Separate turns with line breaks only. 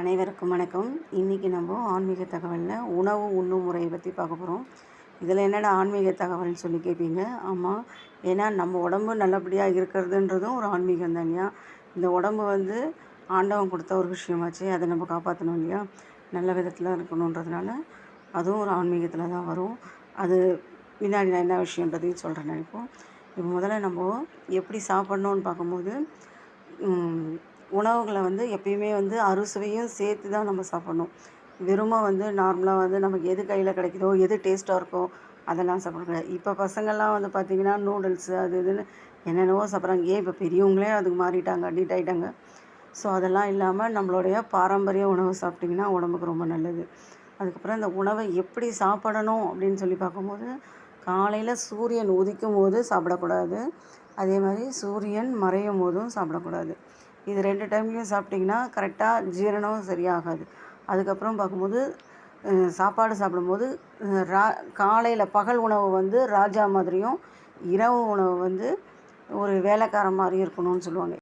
அனைவருக்கும் வணக்கம். இன்றைக்கி நம்ம ஆன்மீக தகவலில் உணவு உண்ணும் முறையை பற்றி பார்க்க போகிறோம். இதில் என்னடா ஆன்மீக தகவல்னு சொல்லி கேட்பீங்க. ஆமாம், ஏன்னா நம்ம உடம்பு நல்லபடியாக இருக்கிறதுன்றதும் ஒரு ஆன்மீகம் தான் இல்லையா. இந்த உடம்பு ஆண்டவன் கொடுத்த ஒரு விஷயமாச்சு, அதை நம்ம காப்பாற்றணும் இல்லையா. நல்ல விதத்தில் இருக்கணுன்றதுனால அதுவும் ஒரு ஆன்மீகத்தில் தான் வரும். அது முன்னாடி நான் என்ன விஷயன்றதையும் சொல்கிறேன். நான் இப்போ முதல்ல நம்ம எப்படி சாப்பிட்ணுன்னு பார்க்கும்போது உணவுகளை எப்பயுமே அறுசுவையும் சேர்த்து தான் நம்ம சாப்பிட்ணும். வெறுமா நார்மலாக நமக்கு எது கையில் கிடைக்குதோ, எது டேஸ்ட்டாக இருக்கோ அதெல்லாம் சாப்பிடக்கூடாது. இப்போ பசங்கள்லாம் பார்த்திங்கன்னா நூடுல்ஸு அது இதுன்னு என்னென்னவோ சாப்பிட்றாங்க. ஏன் இப்போ பெரியவங்களே அதுக்கு மாறிட்டாங்க, அடிக்ட் ஆகிட்டாங்க. ஸோ அதெல்லாம் இல்லாமல் நம்மளுடைய பாரம்பரிய உணவு சாப்பிட்டிங்கன்னா உடம்புக்கு ரொம்ப நல்லது. அதுக்கப்புறம் இந்த உணவை எப்படி சாப்பிடணும் அப்படின்னு சொல்லி பார்க்கும்போது, காலையில் சூரியன் உதிக்கும் போது சாப்பிடக்கூடாது. அதே மாதிரி சூரியன் மறையும் போதும் சாப்பிடக்கூடாது. இது 2 டைம்லேயும் சாப்பிட்டிங்கன்னா கரெக்டாக ஜீரணம் சரியாகாது. அதுக்கப்புறம் பார்க்கும்போது சாப்பாடு சாப்பிடும்போது காலையில் பகல் உணவு ராஜா மாதிரியும், இரவு உணவு ஒரு வேலைக்காரன் மாதிரி இருக்கணும்னு சொல்லுவாங்க.